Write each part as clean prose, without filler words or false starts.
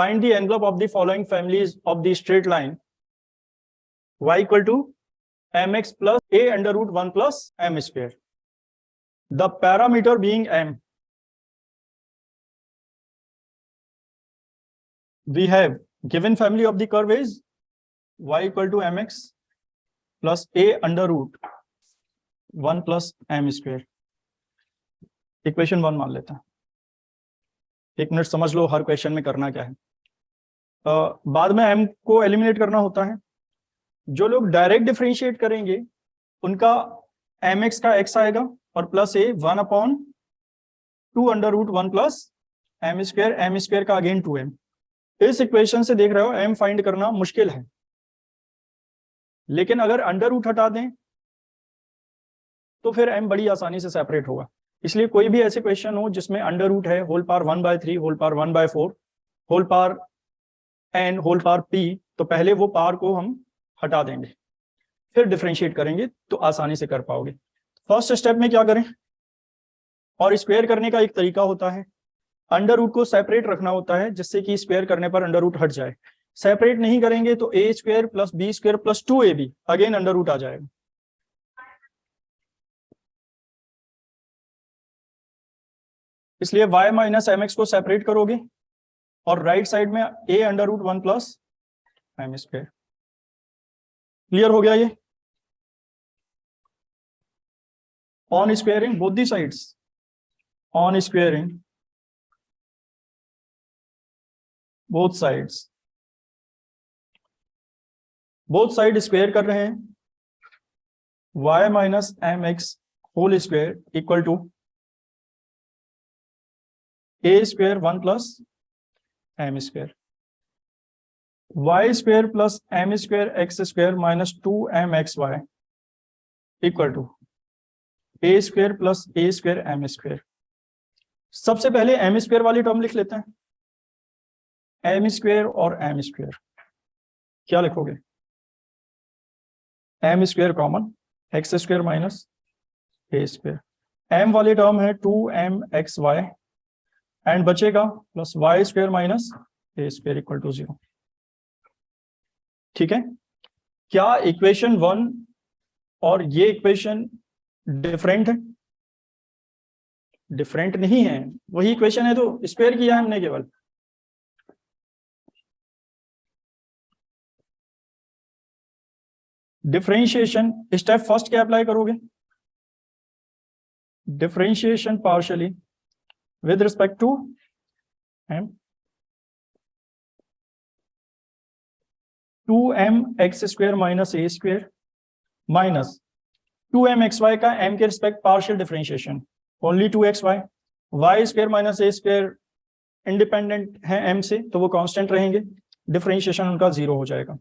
find the envelope of the following families of the straight line y equal to mx plus a under root 1 plus m square. The parameter being m, we have given family of the curve is y equal to mx plus a under root 1 plus m square. Equation 1 मान लेते हैं. एक minute समझ लो हर question में करना क्या है. बाद में m को एलिमिनेट करना होता है. जो लोग डायरेक्ट डिफरेंशिएट करेंगे उनका mx का x आएगा और plus a 1/2 under root 1 plus m square का अगेन 2m. इस इक्वेशन से देख रहे हो m फाइंड करना मुश्किल है, लेकिन अगर अंडर रूट हटा दें तो फिर m बड़ी आसानी से सेपरेट होगा. इसलिए कोई भी ऐसे क्वेश्चन हो जिसमें अंडर रूट है, whole power 1/3, whole power 1/4, whole power n, whole power p, तो पहले वो पावर को हम हटा देंगे, फिर डिफरेंशिएट करेंगे तो आसानी से कर पाओगे. फर्स्ट स्टेप में क्या करें, और स्क्वायर करने का एक तरीका होता है, अंडर रूट को सेपरेट रखना होता है जिससे कि स्क्वायर करने पर अंडर रूट हट जाए. सेपरेट नहीं करेंगे तो a square plus b square plus 2ab again under root आ जाएगा. इसलिए y माइनस mx को सेपरेट करोगे और राइट साइड में a under root 1 plus m square. Clear हो गया ये? On squaring both the sides, on squaring both sides, both side square कर रहे हैं. y minus mx whole square equal to a square 1 plus m square, y square plus m square x square minus 2mxy equal to a square plus a square m square. सबसे पहले m square वाली term लिख लेते हैं. m square और m square क्या लिखोगे? m square common, x square minus a square. m वाली टर्म है 2mxy एंड बचेगा plus y square minus a square equal to 0. ठीक है? क्या इक्वेशन 1 और ये इक्वेशन डिफरेंट है? डिफरेंट नहीं है, वही इक्वेशन है, तो स्क्वायर किया है हमने केवल. डिफरेंशिएशन स्टेप फर्स्ट क्या अप्लाई करोगे? Differentiation partially with respect to m, 2mx square minus a square minus 2mxy का m के respect partial differentiation only 2xy. y square minus a square independent है m से तो वो कांस्टेंट रहेंगे, differentiation उनका 0 हो जाएगा.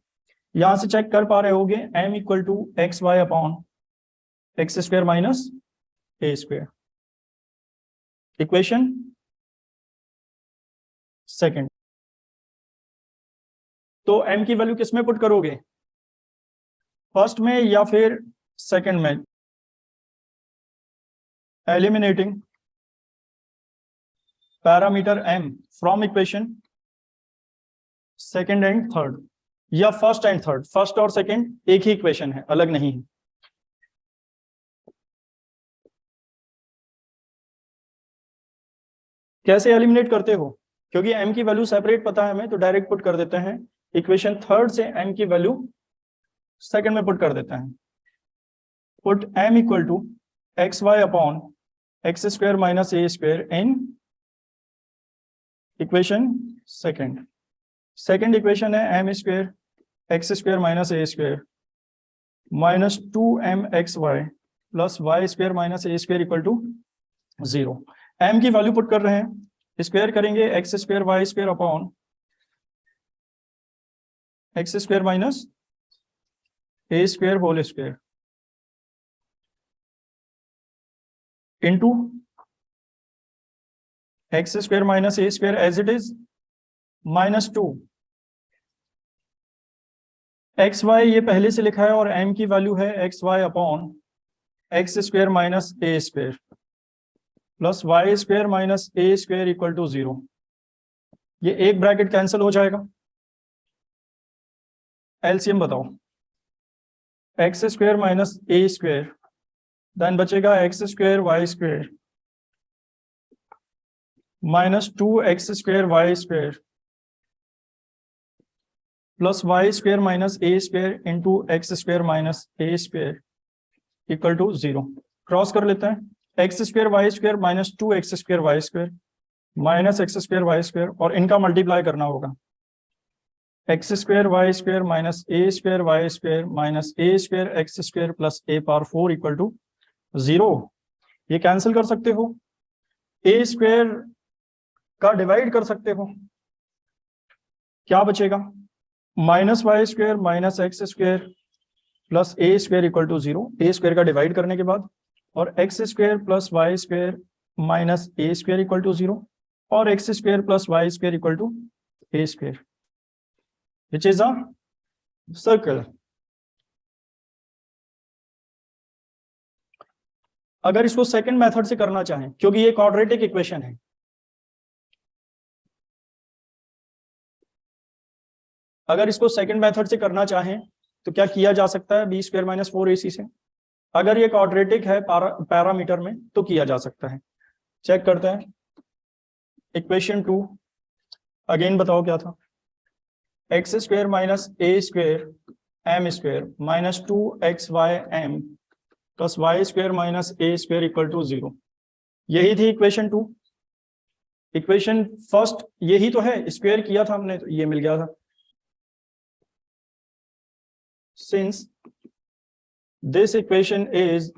यहां से चेक कर पा रहे होगे m equal to xy upon x square minus a square. Equation second. तो m की वैल्यू किस में पुट करोगे? फर्स्ट में या फिर सेकंड में? Eliminating parameter m from equation second and third, या फर्स्ट एंड थर्ड. फर्स्ट और सेकंड एक ही इक्वेशन है, अलग नहीं है. कैसे एलिमिनेट करते हो? क्योंकि m की वैल्यू सेपरेट पता है हमें, तो डायरेक्ट पुट कर देते हैं. इक्वेशन थर्ड से m की वैल्यू सेकंड में पुट कर देते हैं. Put m equal to xy upon x square minus a square in equation second. Second equation है m square x square minus a square minus 2mxy plus y square minus a square equal to 0. m की value put कर रहे हैं, square करेंगे x square y square upon x square minus a square whole square into x square minus a square as it is minus 2 xy ये पहले से लिखा है और m की वैल्यू है xy upon x square minus a square plus y square minus a square equal to 0. ये एक ब्रैकेट कैंसिल हो जाएगा, एलसीएम बताओ, x square minus a square, then बचेगा x square Y square minus 2x square Y square plus Y square minus a square into x square minus a square equal to 0। Cross कर लेते हैं, x square Y square minus 2x square Y square minus x square Y square, और इनका multiply करना होगा, x square Y square minus a square Y square minus a square x square plus a power 4 equal to 0। ये cancel कर सकते हो, ए square का divide कर सकते हो, क्या बचेगा, minus Y square minus x square plus a square equal to 0, a square का डिवाइड करने के बाद, और x square plus Y square minus a square equal to 0, और x square plus Y square equal to A square, which is a circle. अगर इसको second method से करना चाहें, क्योंकि ये क्वाड्रेटिक इक्वेशन है, अगर इसको सेकंड मेथड से करना चाहें तो क्या किया जा सकता है, बी स्क्वायर माइनस 4ac से, अगर ये क्वाड्रेटिक है पैरामीटर में तो किया जा सकता है। चेक करते हैं, इक्वेशन 2 अगेन बताओ क्या था, x square minus a square m square minus 2xy(m) plus Y square minus a square equal to 0। यही थी इक्वेशन 2। इक्वेशन फर्स्ट यही तो है, स्क्वायर किया था हमने तो ये मिल गया था। Since this equation is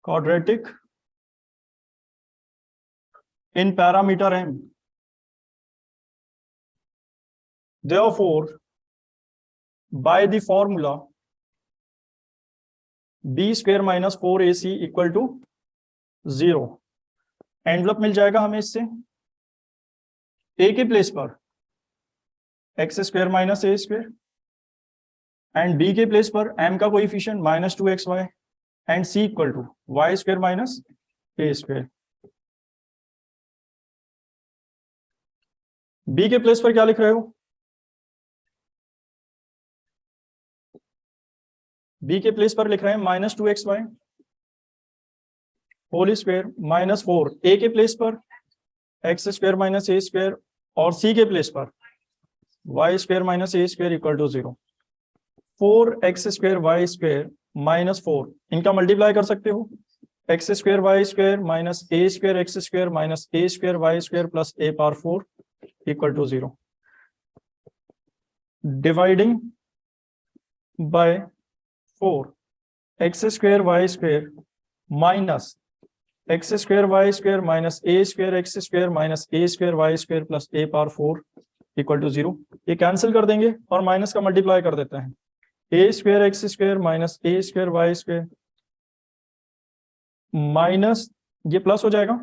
quadratic in parameter m, therefore by the formula b square minus 4ac equal to 0, envelope मिल जाएगा हमें इससे, a के प्लेस पर x square minus a square and b के प्लेस पर m का coefficient minus 2xy and c equal to y square minus a square. b के प्लेस पर क्या लिख रहे हो, b के प्लेस पर लिख रहे हैं minus 2xy whole square minus 4, a के प्लेस पर x square minus a square और c के प्लेस पर Y square minus a square equal to 0। 4x square Y square minus 4, इनका मल्टीप्लाई कर सकते हो, x square Y square minus a square x square minus a square Y square plus a power 4 equal to 0। Dividing by 4 x square Y square minus x square Y square minus a square x square minus a square Y square plus a power 4 equal to 0। ये cancel कर देंगे और minus का multiply कर देते हैं, a square x square minus a square Y square minus ये plus हो जाएगा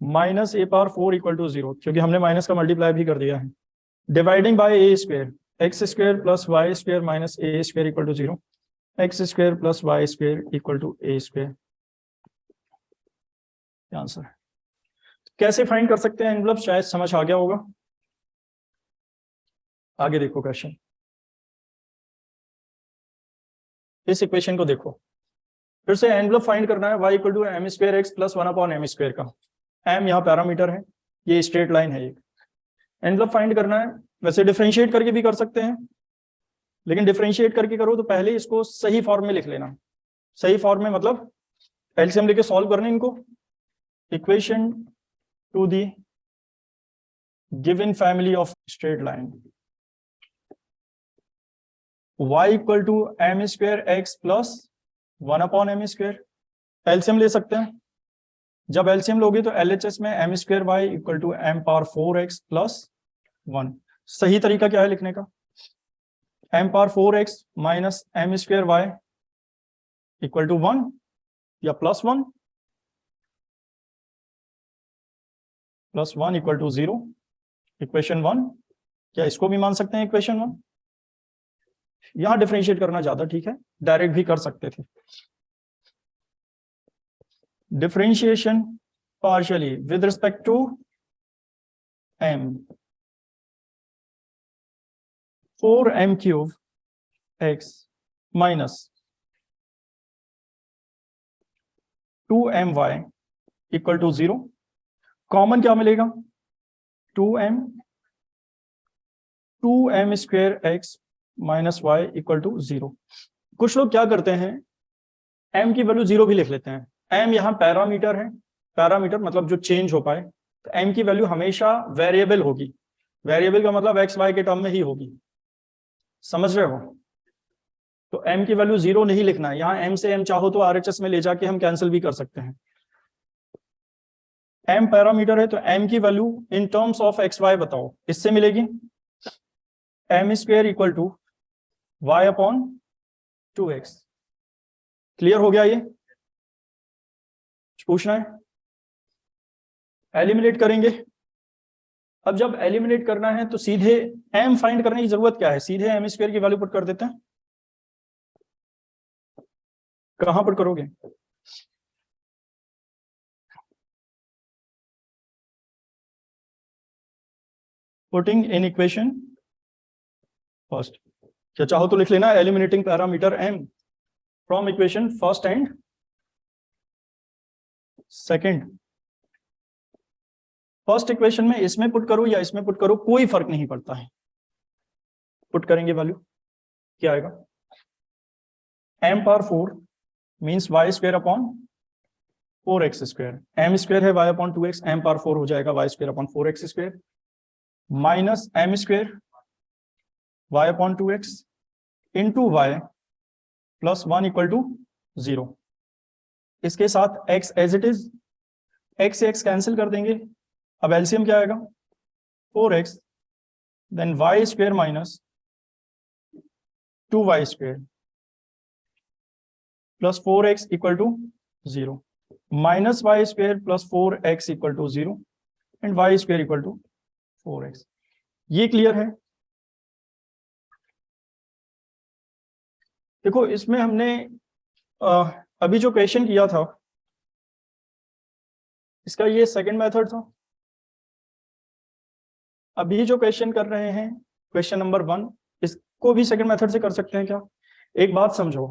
minus a power 4 equal to 0, क्योंकि हमने माइनस का मल्टीप्लाई भी कर दिया है। Dividing by a square x square plus Y square minus a square equal to 0, x square plus Y square equal to A square, answer. कैसे find कर सकते हैं एनवलप, शायद समझ आ गया होगा। आगे देखो क्वेश्चन, इस इक्वेशन को देखो, फिर से एनवलप फाइंड करना है, y equal to m square x plus 1/m square का, m यहाँ पैरामीटर है, ये स्ट्रेट लाइन है एक, एनवलप फाइंड करना है। वैसे डिफरेंशिएट करके भी कर सकते हैं, लेकिन डिफरेंशिएट करके करो तो पहले इसको सही फॉर्म में लिख लेना। सही फॉर्म में मतलब एलसीएम लेके सॉल्व करने इनको, equation to the given family of straight line, y equal to m square x plus 1/m square, LCM ले सकते हैं। जब एलसीएम लोगे तो एलएचएस में m square y equal to m power 4x plus 1। सही तरीका क्या है लिखने का, m power 4x minus m square y equal to 1 या प्लस 1 इक्वल टू 0, इक्वेशन 1। क्या इसको भी मान सकते हैं इक्वेशन 1? यहां डिफरेंशिएट करना ज्यादा ठीक है, डायरेक्ट भी कर सकते थे। Differentiation partially with respect to m 4m cube x minus 2my equal to 0। Common क्या मिलेगा? 2m square x minus y equal to 0। कुछ लोग क्या करते हैं, m की वैल्यू 0 भी लिख लेते हैं। m यहाँ पैरामीटर है, पैरामीटर मतलब जो चेंज हो पाए, तो m की वैल्यू हमेशा वेरिएबल होगी। वेरिएबल का मतलब x y के टर्म में ही होगी, समझ रहे हो? तो m की वैल्यू 0 नहीं लिखना है। यहाँ m से m चाहो तो RHS में ले जाके हम कैंसिल भी कर सकते हैं। m पैरामीटर है तो m की value in terms of x y बताओ, इससे मिलेगी m square equal to y upon 2x। Clear हो गया? ये पूछना है? एलिमिनेट करेंगे। अब जब एलिमिनेट करना है तो सीधे m फाइंड करने की जरूरत क्या है, सीधे m स्क्वेयर की वैल्यू पुट कर देते हैं। कहां पुट करोगे? Putting in equation first. क्या चाहो तो लिख लेना eliminating parameter m from equation first and second. First equation में इसमें पुट करो या इसमें पुट करो, कोई फर्क नहीं पड़ता है। पुट करेंगे वैल्यू क्या आएगा? m power 4 means y square upon 4x square. m square है y upon 2x, m power 4 हो जाएगा y square upon 4x square minus m square y upon 2x into y plus 1 equal to 0। इसके साथ x as it is, x से x cancel कर देंगे। अब LCM क्या आएगा? 4x then y square minus 2y square plus 4x equal to 0 minus y square plus 4x equal to 0 and y square equal to 4x। ये clear है? देखो इसमें हमने अभी जो क्वेश्चन किया था इसका ये सेकंड मेथड था। अभी जो क्वेश्चन कर रहे हैं क्वेश्चन नंबर 1, इसको भी सेकंड मेथड से कर सकते हैं क्या? एक बात समझो,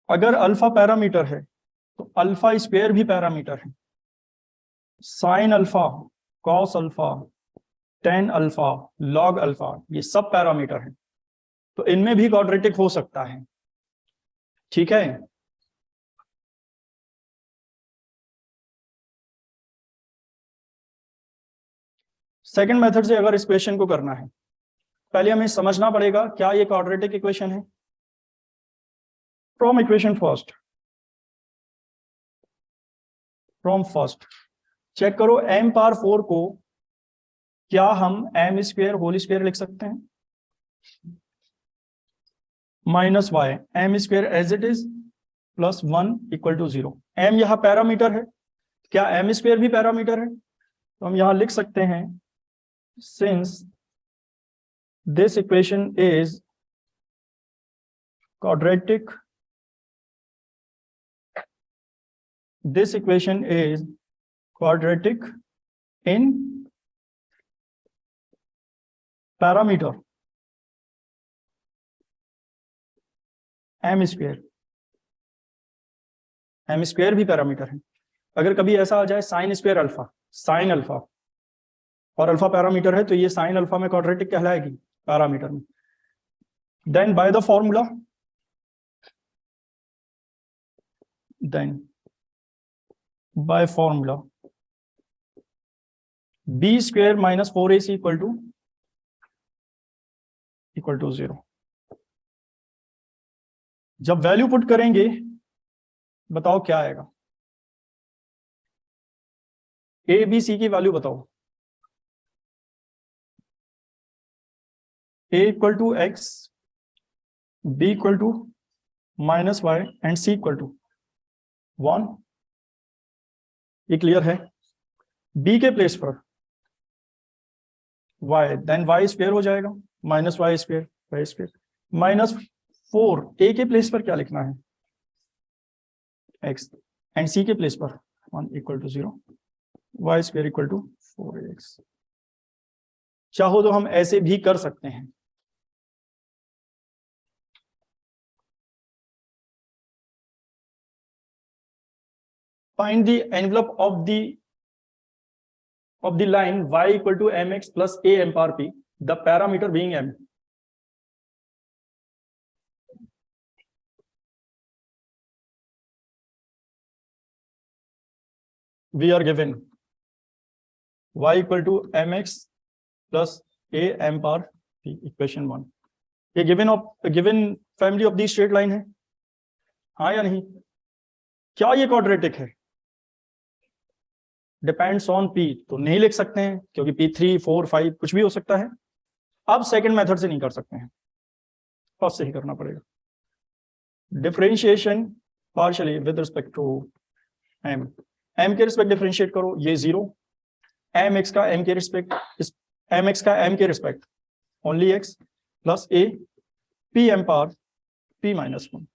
अगर अल्फा पैरामीटर है तो अल्फा स्क्वायर भी पैरामीटर है। Sine alpha, cos alpha, tan alpha, log alpha, ये सब पैरामीटर है, तो इनमें भी क्वाड्रेटिक हो सकता है। ठीक है? सेकंड मेथड से अगर इस क्वेश्चन को करना है, पहले हमें समझना पड़ेगा क्या ये क्वाड्रेटिक इक्वेशन है। From equation first, from first check करो m पावर 4 को क्या हम m स्क्वायर होल स्क्वायर लिख सकते हैं? Minus y m square as it is plus 1 equal to 0। m यहाँ पैरामीटर है, क्या m स्क्वायर भी पैरामीटर है? तो हम यहां लिख सकते हैं since this equation is quadratic, this equation is quadratic in parameter m square. m square भी पैरामीटर है। अगर कभी ऐसा आ जाए sine square alpha, sine alpha और अल्फा पैरामीटर है तो ये साइन अल्फा में क्वाड्रेटिक कहलाएगी पैरामीटर में। Then by the formula, then by formula b square minus 4ac equal to 0। जब वैल्यू पुट करेंगे बताओ क्या आएगा? ए बी सी की वैल्यू बताओ। a equal to x, b equal to minus y and c equal to 1। ये clear है? b के प्लेस पर y, देन y स्क्वायर हो जाएगा minus Y square, Y square minus 4। a के place पर क्या लिखना है? x एंड c के प्लेस पर 1 equal to 0, y square equal to 4x। चाहो तो हम ऐसे भी कर सकते हैं, find the envelope of the line y equal to mx plus a m par p, the parameter being m. We are given y equal to mx plus a m par p, equation 1। ये given family of the straight line है, हाँ या नहीं? क्या ये quadratic है? Depends on p, तो नहीं लिख सकते हैं क्योंकि p3 4 5 कुछ भी हो सकता है। अब सेकंड मेथड से नहीं कर सकते हैं, फर्स्ट से ही करना पड़ेगा। Differentiation partially with respect to m, m के रिस्पेक्ट डिफरेंशिएट करो, ये 0, mx का m के रिस्पेक्ट, mx का m के respect only x plus a p m पार p minus 1,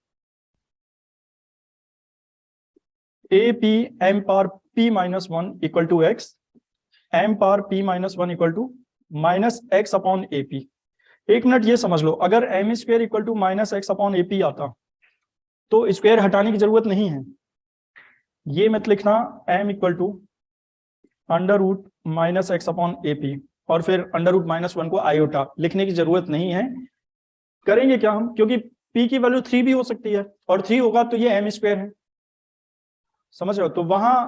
a p m पार p minus 1 equal to x, m पार p minus 1 equal to minus x upon a p. एक minute ये समझ लो, अगर m square equal to minus x upon a P आता तो स्क्वायर हटाने की जरूरत नहीं है, ये मत लिखना m equal to under root minus x upon a p और फिर अंडर रूट माइनस 1 को आयोटा, लिखने की जरूरत नहीं है। करेंगे क्या हम, क्योंकि p की वैल्यू 3 भी हो सकती है और 3 होगा तो ये m स्क्वायर है, समझ रहे हो? तो वहां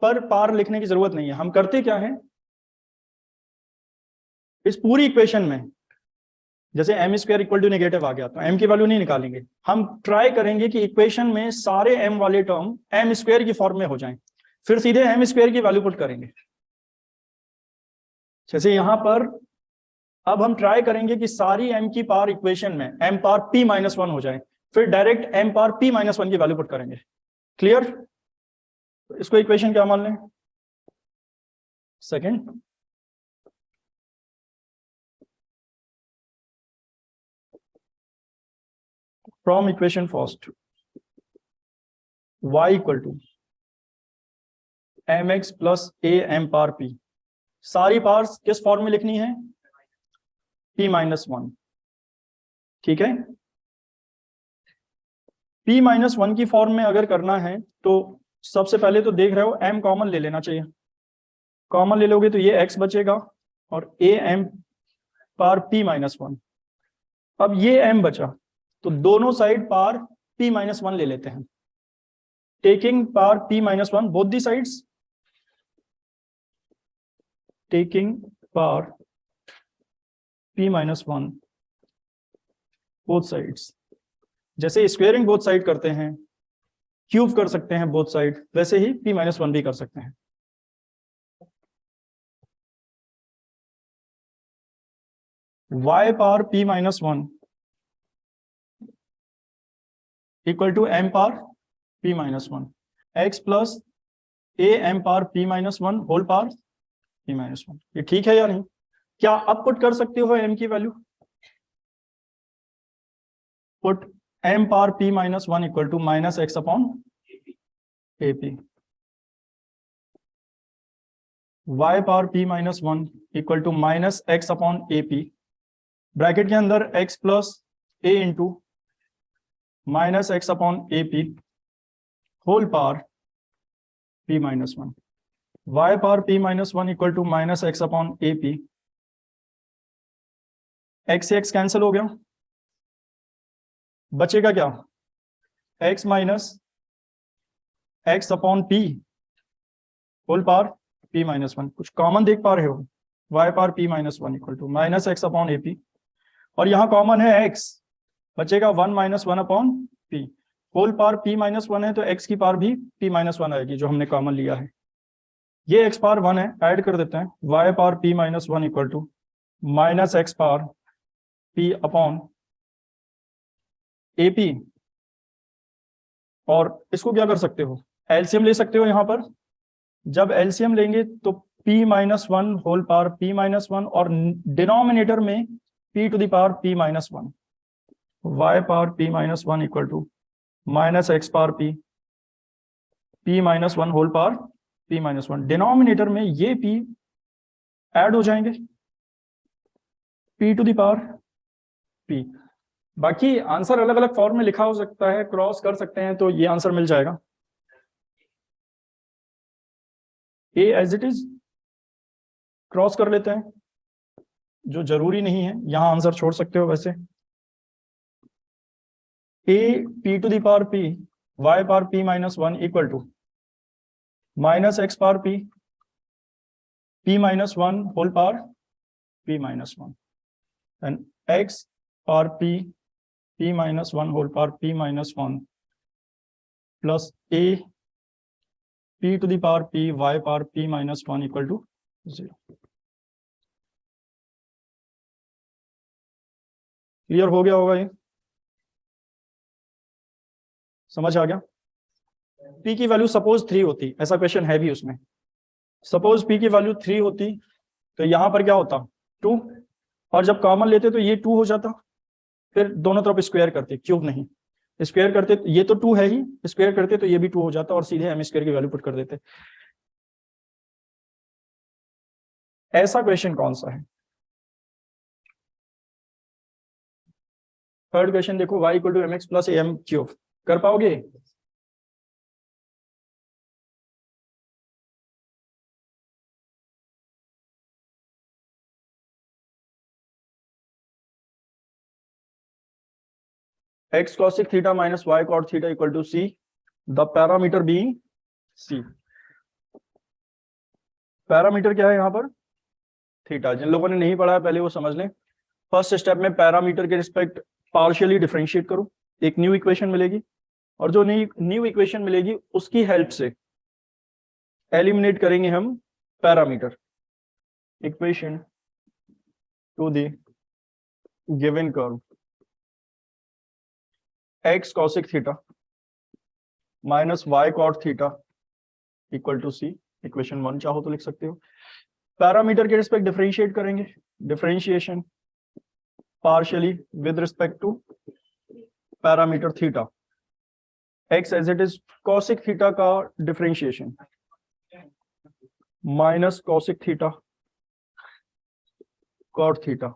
पर पार लिखने की जरूरत नहीं है। हम करते क्या है, इस पूरी इक्वेशन में जैसे m square equal to negative आ गया तो m की वैल्यू नहीं निकालेंगे, हम ट्राई करेंगे कि इक्वेशन में सारे m वाले टर्म m स्क्वायर की फॉर्म में हो जाएं, फिर सीधे m स्क्वायर की वैल्यू पुट करेंगे। जैसे यहां पर अब हम ट्राई करेंगे कि सारी m की पावर इक्वेशन में m पावर p माइनस 1 हो जाए, फिर direct m power p minus 1 की वैल्यू पुट करेंगे। क्लियर? इसको इक्वेशन क्या मान लें? Second, from equation first y equal to mx plus a m power p, सारी पावर्स किस फॉर्म में लिखनी है? p माइनस 1, ठीक है? p माइनस 1 की फॉर्म में अगर करना है तो सबसे पहले तो देख रहे हो m कॉमन ले लेना चाहिए, कॉमन ले लोगे तो ये x बचेगा और a m power p minus 1। अब ये m बचा तो दोनों साइड पावर p माइनस 1 ले लेते हैं, taking power p minus 1 both the sides, taking power p minus 1 both sides. जैसे स्क्वेयरिंग बोथ साइड करते हैं, क्यूब कर सकते हैं बोथ साइड, वैसे ही p माइनस 1 भी कर सकते हैं। y power p minus 1 equal to m power p minus 1, x plus a m power p minus 1 whole power p minus 1। ये ठीक है या नहीं? क्या अब पुट कर सकते हो m की value? Put m power p minus 1 equal to minus x upon a p, y power p minus 1 equal to minus x upon a p, bracket के अंदर x plus a into minus x upon a p whole power p minus 1, y power p minus 1 equal to minus x upon a p, x से x cancel हो गया, बचेगा क्या? x minus x upon p whole power p minus 1, कुछ common देख पा रहे हो? y power p minus 1 equal to minus x upon a p, और यहां कॉमन है x, बचेगा 1 minus 1 upon p, whole power p minus 1 है तो x की पावर भी p माइनस 1 आएगी जो हमने कॉमन लिया है। ये x पावर 1 है, ऐड कर देते हैं, y power p minus 1 equal to minus x power p upon a p, और इसको क्या कर सकते हो? एलसीएम ले सकते हो। यहां पर जब एलसीएम लेंगे तो p minus 1 whole power p minus 1 और डिनोमिनेटर में p to the power p minus 1, y power p minus 1 equal to minus x power p minus 1 whole power p minus 1, denominator में ये p ऐड हो जाएंगे p to the power p। बाकी answer अलग अलग form में लिखा हो सकता है, क्रॉस कर सकते हैं तो ये आंसर मिल जाएगा। a as it is cross कर लेते हैं, जो जरूरी नहीं है, यहां आंसर छोड़ सकते हो वैसे। a p to the power p y power p minus 1 equal to minus x power p minus 1 whole power p minus 1 and x power p minus 1 whole power p minus 1 plus a p to the power p y power p minus 1 equal to 0। Clear हो गया होगा ये, समझ आ गया। p की value suppose 3 होती, ऐसा question है भी उसमें, सपोज p की वैल्यू 3 होती तो यहां पर क्या होता 2, और जब कॉमन लेते तो ये 2 हो जाता, फिर दोनों तरफ स्क्वायर करते, क्यूब नहीं, स्क्वायर करते, ये तो 2 है ही, स्क्वायर करते तो ये भी 2 हो जाता और सीधे m स्क्वायर की वैल्यू पुट कर देते। ऐसा क्वेश्चन कौन सा है? थर्ड क्वेश्चन देखो, y equal to mx plus am cube, कर पाओगे? x cosec theta minus y cot theta equal to c, the parameter being c। Parameter क्या है यहाँ पर? थीटा। जिन लोगों ने नहीं पढ़ा है पहले वो समझ लें। फर्स्ट स्टेप में पैरामीटर के रिस्पेक्ट पार्शियली डिफरेंशिएट करो, एक न्यू इक्वेशन मिलेगी, और जो न्यू इक्वेशन मिलेगी उसकी हेल्प से एलिमिनेट करेंगे हम parameter. Equation to the given curve x cosec theta minus y cot theta equal to c, equation 1 चाहो तो लिख सकते हो। पैरामीटर के रिस्पेक्ट डिफरेंशिएट करेंगे, differentiation partially with respect to parameter theta, x as it is cosec theta का differentiation minus cosec theta cot theta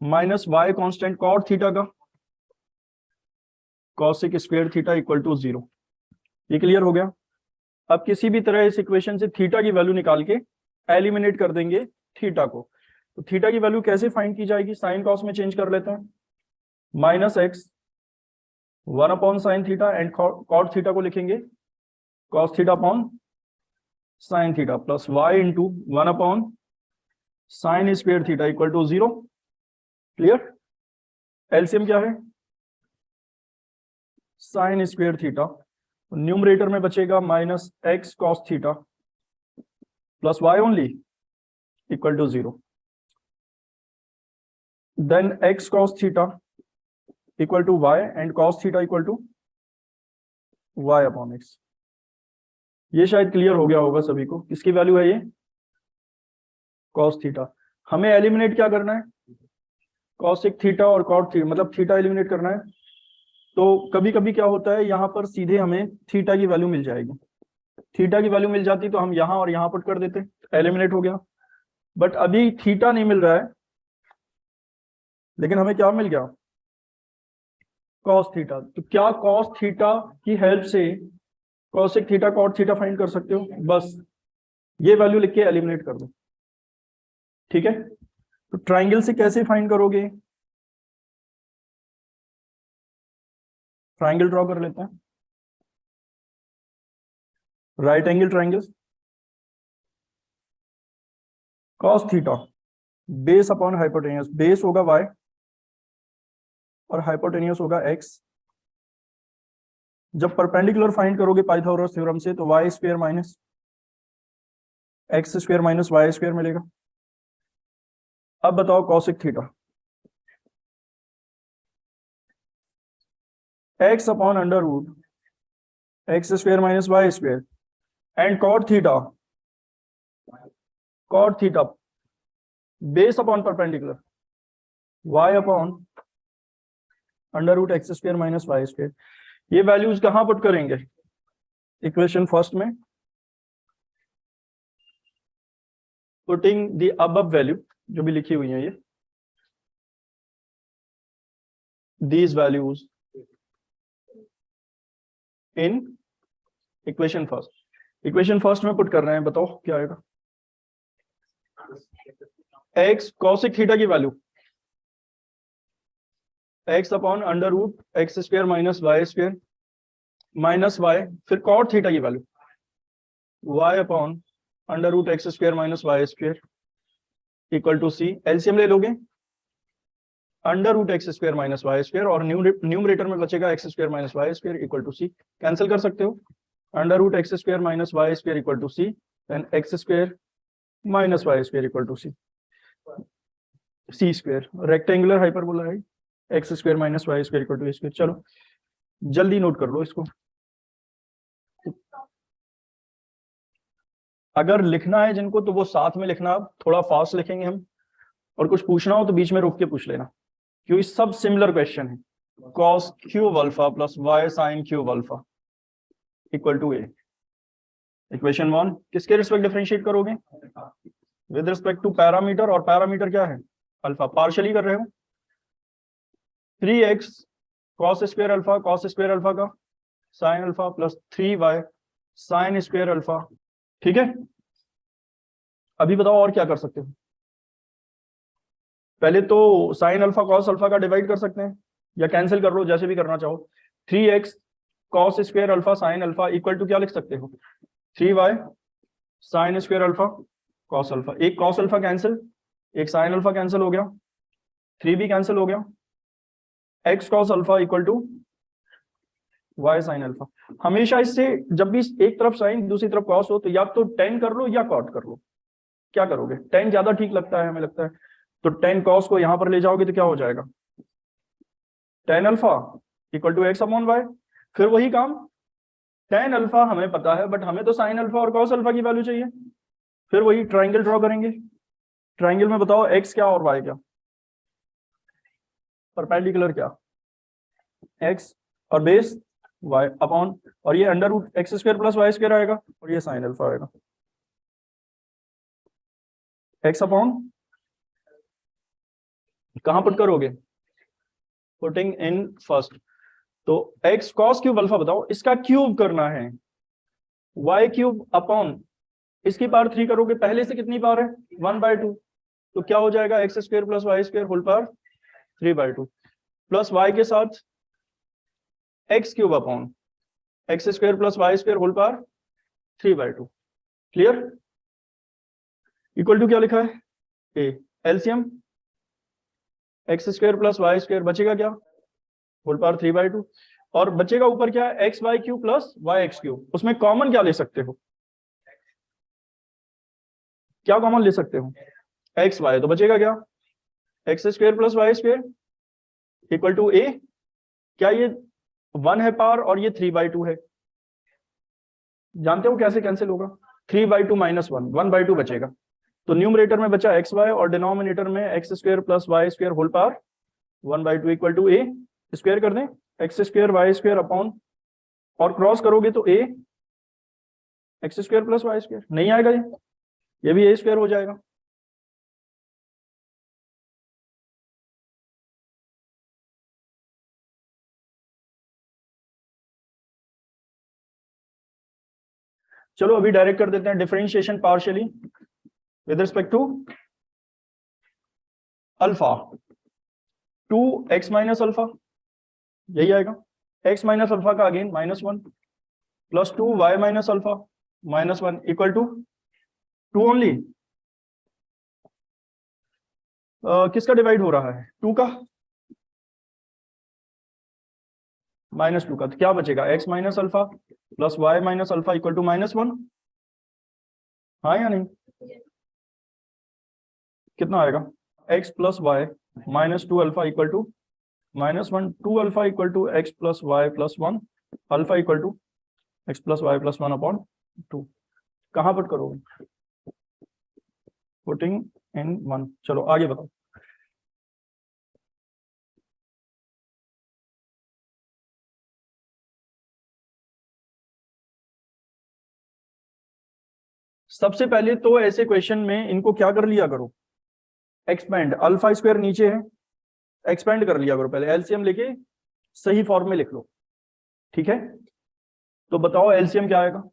minus y constant cot theta का cosec square theta equal to 0। ये clear हो गया। अब किसी भी तरह इस इक्वेशन से थीटा की वैल्यू निकाल के एलिमिनेट कर देंगे थीटा को। तो थीटा की वैल्यू कैसे फाइंड की जाएगी? साइन कॉस में चेंज कर लेते हैं, minus x 1 upon sine theta, and cot theta को लिखेंगे cos theta upon sine theta, plus y into 1 upon sine square theta equal to 0। Clear? LCM क्या है? साइन स्क्वायर थीटा, न्यूमरेटर में बचेगा minus x cos theta plus y only equal to 0, then x cos theta equal to y and cos theta equal to y upon x. ये शायद clear हो गया होगा सभी को। किसकी वैल्यू है ये? Cos theta. हमें एलिमिनेट क्या करना है? कॉसेक थीटा और कॉट थीटा, मतलब थीटा एलिमिनेट करना है। तो कभी कभी क्या होता है, यहाँ पर सीधे हमें थीटा की वैल्यू मिल जाएगी, थीटा की वैल्यू मिल जाती तो हम यहाँ और यहाँ पुट कर देते, एलिमिनेट हो गया। बट अभी थीटा नहीं मिल रहा है, लेकिन हमें क्या मिल गया? Cos theta. तो क्या कॉस थीटा की हेल्प से cosec theta cot theta find कर सकते हो? बस ये वैल्यू लिख के एलिमिनेट कर दो, ठीक है। तो ट्राइंगल से कैसे फाइंड करोगे? ट्राइंगल ड्रॉ कर लेते हैं, right angle triangle. Cos theta base upon hypotenuse, base होगा y और हाइपोटेनियस होगा x। जब परपेंडिकुलर फाइंड करोगे पाइथागोरस थ्योरम से तो y square minus x square minus Y square मिलेगा। अब बताओ cosec theta, x upon under root x square minus Y square, and cot theta base upon perpendicular y upon under root x square minus Y square. ये values कहां put करेंगे? Equation first में। Putting the above value जो भी लिखी हुई है ये, these values in equation first में पुट कर रहे हैं, बताओ क्या आएगा। x cosec थीटा की value x upon under root x square minus Y square minus y, फिर cot थीटा की value y upon under root x square minus Y square equal to c. LCM ले लोगे, under root x square minus Y square और numerator में बचेगा x square minus Y square equal to c. Cancel कर सकते हो, under root x square minus Y square equal to c, then x square minus Y square equal to c, c square rectangular hyperbola है, x square minus Y square equal to A square. चलो जल्दी note कर लो इसको, अगर लिखना है जिनको तो वो साथ में लिखना, थोड़ा फास्ट लिखेंगे हम, और कुछ पूछना हो तो बीच में रोक के पूछ लेना, क्योंकि सब सिमिलर क्वेश्चन है। cos cube alpha plus y sine cube alpha equal to a. Equation 1 किसके रिस्पेक्ट डिफरेंशिएट करोगे, विद रिस्पेक्ट टू पैरामीटर, और पैरामीटर क्या है अल्फा, पार्शियली कर रहे हो। 3x cos स्क्वायर अल्फा का sine alpha plus 3y sine square alpha, ठीक है। अभी बताओ और क्या कर सकते हो, पहले तो साइन अल्फा कॉस अल्फा का डिवाइड कर सकते हैं या कैंसिल कर लो, जैसे भी करना चाहो। 3x cos square alpha sine alpha equal to क्या लिख सकते हो, 3y sine square alpha cos alpha, एक कॉस अल्फा कैंसिल, एक साइन अल्फा कैंसिल हो गया, 3 भी कैंसिल हो गया, x cos alpha equal to y sine alpha. हमेशा इससे जब भी एक तरफ साइन दूसरी तरफ कॉस हो तो या तो टेन कर लो या कॉट कर लो, क्या करोगे, टेन ज्यादा ठीक लगता है हमें लगता है, तो टेन कॉस को यहां पर ले जाओगे तो क्या हो जाएगा, tan alpha equal to x upon y. फिर वही काम, टेन अल्फा हमें पता है बट हमें तो साइन अल्फा और कॉस अल्फा की वैल्यू चाहिए, फिर वही ट्राइंगल ड्रॉ करेंगे। ट्राइंगल में बताओ एक्स क्या और वाई क्या, परपेंडिकुलर क्या, एक्स और बेस वाई अपॉन, और ये under root x square plus Y square आएगा और ये साइन अल्फा आएगा, एक्स अपॉन कहां पुट करोगे, पुटिंग इन फर्स्ट, तो एक्स कॉस क्यूब अल्फा बताओ, इसका क्यूब करना है, वाई क्यूब अपॉन इसकी पावर 3 करोगे, पहले से कितनी पावर है 1/2, तो क्या हो जाएगा x square plus Y square whole power 3/2 plus y के साथ x cube upon x square plus Y square whole power 3/2। Clear, equal to क्या लिखा है a, LCM x square plus Y square बचेगा क्या, होल पावर 3/2, और बचेगा ऊपर क्या है x y cube plus y x cube, उसमें कॉमन क्या ले सकते हो, क्या कॉमन ले सकते हो, एक्स वाई, तो बचेगा क्या x square plus Y square equal to a, क्या ये 1 है पावर और ये 3/2 है, जानते हो कैसे कैंसिल होगा, 3/2 माइनस 1, 1/2 बचेगा, तो न्यूमरेटर में बचा एक्स वाई और डिनोमिनेटर में X square plus Y square whole power 1/2 equal to A, square कर दें X square Y square upon, और क्रॉस करोगे तो A X square plus Y square, नहीं आएगा ये भी ए स्क्वायर हो जाएगा। चलो अभी डायरेक्ट कर देते हैं, differentiation partially with respect to alpha, 2x minus alpha, यही आएगा, x माइनस अल्फा का again -1 plus 2y minus alpha -1 equal to 2 only, किसका डिवाइड हो रहा है 2 का, -2 का, तो क्या बचेगा x minus alpha plus y minus alpha equal to -1, हाँ या नहीं, कितना आएगा x plus y -2 alpha equal to -1, 2 alpha equal to x plus y plus 1, alpha equal to x plus y plus 1 upon 2, कहाँ पुट करोगे, putting इन 1। चलो आगे बताओ, सबसे पहले तो ऐसे क्वेश्चन में इनको क्या कर लिया करो, एक्सपेंड, अल्फा स्क्वायर नीचे है, एक्सपेंड कर लिया करो, पहले एलसीएम लेके सही फॉर्म में लिख लो, ठीक है। तो बताओ एलसीएम क्या आएगा,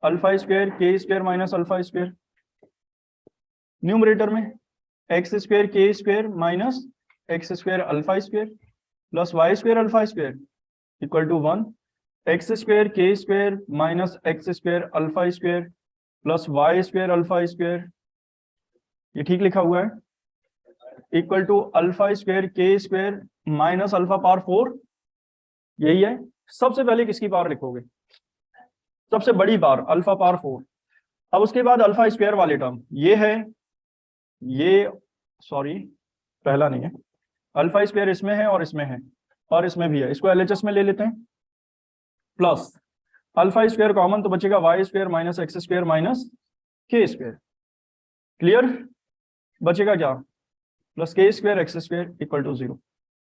अल्फा स्क्वायर के square minus alpha square, numerator में एक्स स्क्वायर के square minus x square alpha square plus Y square alpha square equal to 1, X square के square minus x square alpha square plus Y square alpha square, ये ठीक लिखा हुआ है, equal to alpha square के square minus alpha power 4, यही है। सबसे पहले किसकी पावर लिखोगे, सबसे बड़ी पावर अल्फा पावर 4। अब उसके बाद अल्फा स्क्वायर वाले टर्म ये है, ये सॉरी पहला नहीं है, अल्फा स्क्वायर इसमें है और इसमें है और इसमें भी है, इसको एलएचएस में ले लेते हैं, प्लस अल्फा स्क्वायर कॉमन तो बचेगा y square minus x square minus के स्क्वायर, क्लियर, बचेगा क्या, प्लस के square x square equal to 0,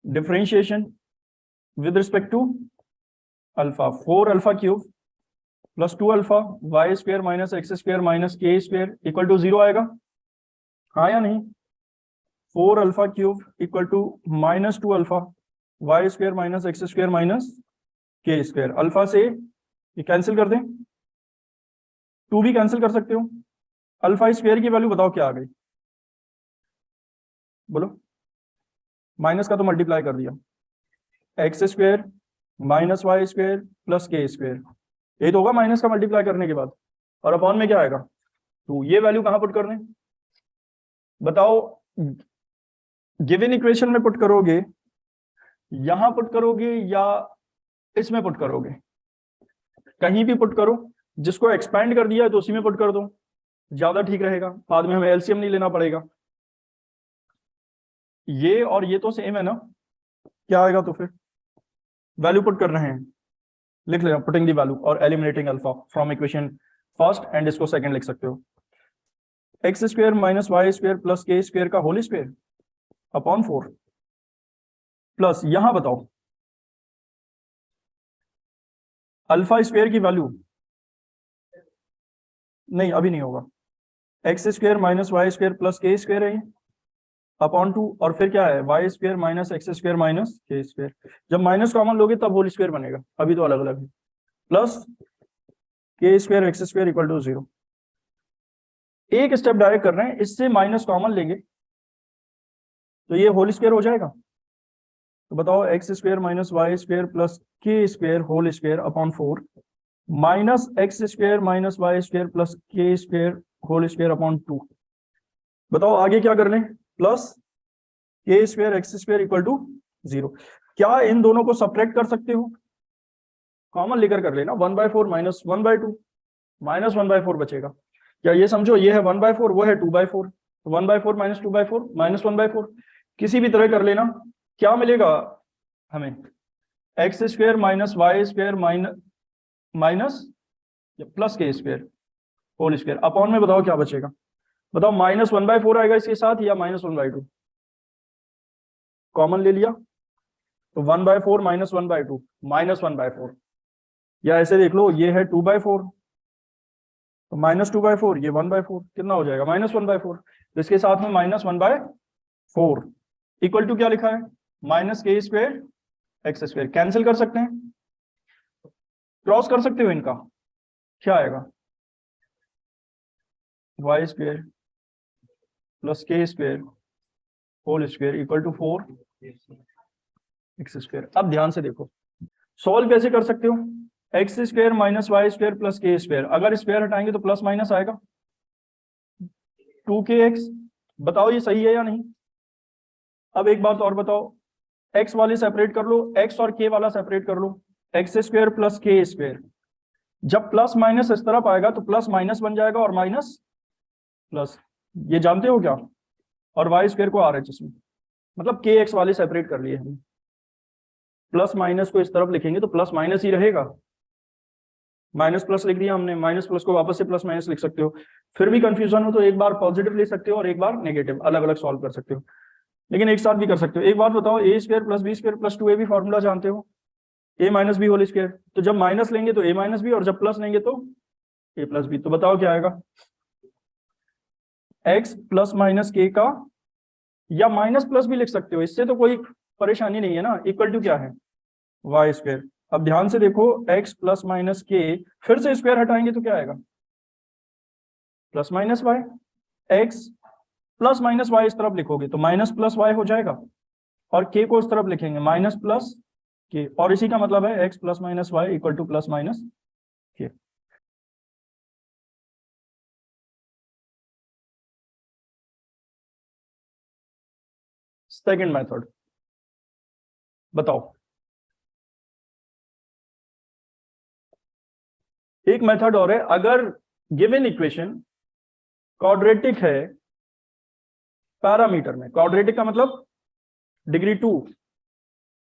differentiation with respect to alpha, 4 alpha cube plus 2 alpha y square minus x square minus के square equal to 0 आएगा, हाँ या नहीं, 4 alpha cube equal to minus 2 alpha y square minus x square minus के square, alpha से ये cancel कर दें, 2 भी कैंसिल कर सकते हो, अल्फा स्क्वायर की वैल्यू बताओ क्या आ गई, बोलो, माइनस का तो मल्टीप्लाई कर दिया, x square minus Y square plus के स्क्वायर, ये तो होगा माइनस का मल्टीप्लाई करने के बाद, और अपॉन में क्या आएगा 2, ये वैल्यू कहां पुट कर दें, बताओ, गिवन इक्वेशन में पुट करोगे, यहां पुट करोगे या इसमें पुट करोगे, कहीं भी पुट करो, जिसको एक्सपेंड कर दिया है तो उसी में पुट कर दो, ज्यादा ठीक रहेगा, बाद में हमें एलसीएम नहीं लेना पड़ेगा। ये और ये तो सेम है ना, क्या आएगा, तो फिर वैल्यू पुट कर रहे हैं, लिख लेना पुटिंग दी वैल्यू और eliminating alpha from equation first and इसको सेकंड लिख सकते हो, x square minus Y square plus के स्क्वायर का होल स्क्वायर अपॉन 4, प्लस यहां बताओ अल्फा स्क्वायर की वैल्यू, नहीं अभी नहीं होगा, x square minus Y square plus के स्क्वायर है अपॉन 2, और फिर क्या है y square minus x square minus के स्क्वायर, जब माइनस कॉमन लोगे तब होल स्क्वायर बनेगा, अभी तो अलग अलग है, प्लस के square x square equal to 0, एक स्टेप डायरेक्ट कर रहे हैं, इससे माइनस कॉमन लेंगे तो ये होल स्क्वायर हो जाएगा, तो बताओ x square minus Y square plus के square whole square upon 4 minus x square minus Y square plus के स्क्वायर होल स्क्वायर अपॉन 2, बताओ आगे क्या कर लें, प्लस के square x square equal to 0, क्या इन दोनों को सब्ट्रैक्ट कर सकते हो, कॉमन लेकर कर लेना, 1/4 माइनस 1/2 माइनस 1/4 बचेगा, क्या ये समझो ये है 1/4 वो है 2/4, 1/4 माइनस 2/4 माइनस 1/4, किसी भी तरह कर लेना, क्या मिलेगा हमें, x square minus Y square minus plus के स्क्वायर होल स्क्वायर अपॉन में बताओ क्या बचेगा, बताओ माइनस 1/4 आएगा इसके साथ या माइनस 1/2, कॉमन ले लिया तो 1/4 माइनस 1/2 माइनस 1/4, या ऐसे देख लो ये है 2/4 तो माइनस 2/4 ये 1/4, कितना हो जाएगा माइनस 1/4, तो इसके साथ में माइनस 1/4 इक्वल टू क्या लिखा है माइनस के स्क्वायर एक्स स्क्वायर, कैंसिल कर सकते हैं, क्रॉस कर सकते हो इनका, क्या आएगा वाई स्क्वायर प्लस के square whole square equal to 4 x square. अब ध्यान से देखो सॉल्व कैसे कर सकते हो, x square minus Y square plus के स्क्वायर, अगर स्क्वायर हटाएंगे तो प्लस माइनस आएगा 2kx, बताओ ये सही है या नहीं। अब एक बात और बताओ, एक्स वाले सेपरेट कर लो, एक्स और के वाला सेपरेट कर लो, एक्स स्क्वायर प्लस के स्क्वायर, जब प्लस माइनस इस तरफ आएगा तो प्लस माइनस बन जाएगा और माइनस प्लस, ये जानते हो क्या, और वाई स्क्वायर को आर एच इसमें, मतलब के एक्स वाले सेपरेट कर लिए हमने, प्लस माइनस को इस तरफ लिखेंगे तो प्लस माइनस ही रहेगा, माइनस प्लस लिख दिया हमने, माइनस प्लस को वापस से प्लस माइनस लिख सकते हो, फिर भी कंफ्यूजन हो तो एक बार पॉजिटिव ले सकते हो और एक बार नेगेटिव, अलग अलग सॉल्व कर सकते हो, लेकिन एक साथ भी कर सकते हो। एक बात बताओ, A square plus B square plus 2ab formula जानते हो, a minus B whole square, तो जब माइनस लेंगे तो a माइनस बी और जब प्लस लेंगे तो ए प्लस बी। तो बताओ क्या आएगा, एक्स प्लस माइनस के का, या माइनस प्लस भी लिख सकते हो, इससे तो कोई परेशानी नहीं है ना, इक्वल टू क्या है, वाई स्क्वायर। अब ध्यान से देखो, एक्स प्लस माइनस के, फिर से स्क्वायर हटाएंगे तो क्या आएगा, plus minus y. X plus minus y इस तरफ लिखोगे तो माइनस प्लस वाई हो जाएगा, और के को इस तरफ लिखेंगे माइनस प्लस के, और इसी का मतलब है x plus minus y equal to plus minus k. Second method बताओ। एक मेथड और है, अगर गिवन इक्वेशन क्वाड्रेटिक है पैरामीटर में, क्वाड्रेटिक का मतलब डिग्री 2,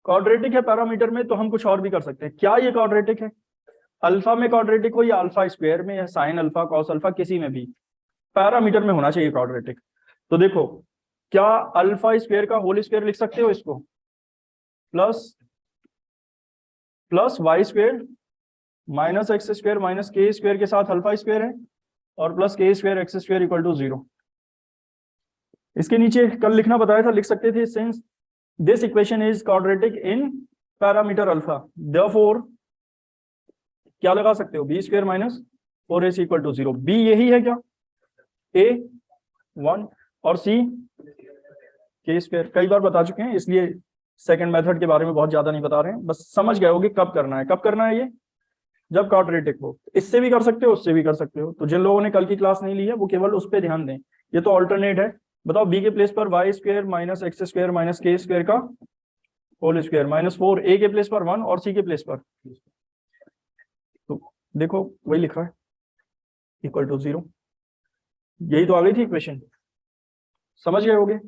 क्वाड्रेटिक है पैरामीटर में, तो हम कुछ और भी कर सकते हैं। क्या ये क्वाड्रेटिक है, अल्फा में क्वाड्रेटिक हो, या अल्फा स्क्वायर में, या साइन अल्फा कॉस अल्फा, किसी में भी पैरामीटर में होना चाहिए क्वाड्रेटिक। तो देखो, क्या अल्फा स्क्वायर का होल स्क्वायर लिख सकते हो इसको, plus Y square minus x square minus के स्क्वायर के साथ अल्फा स्क्वायर है, और प्लस के square x square equal to 0। इसके नीचे कल लिखना बताया था, लिख सकते थे, since this equation is quadratic in parameter alpha, therefore क्या लगा सकते हो, b square minus 4ac equal to 0। B यही है क्या, ए 1 और सी के स्क्वायर, कई बार बता चुके हैं, इसलिए सेकंड मेथड के बारे में बहुत ज्यादा नहीं बता रहे हैं, बस समझ गए होगे कब करना है, कब करना है ये, जब क्वाड्रेटिक हो। इससे भी कर सकते हो, उससे भी कर सकते हो, तो जिन लोगों ने कल की क्लास नहीं ली है वो केवल उस पर ध्यान दें। ये तो ऑल्टरनेट है। बताओ, बी के प्लेस पर Y square minus x square minus के स्क्वायर का होल स्क्वायर माइनस 4, ए के प्लेस पर 1 और सी के प्लेस पर, तो देखो वही लिखा है इक्वल टू 0। यही तो आ गई थी इक्वेशन, समझ गए होगे।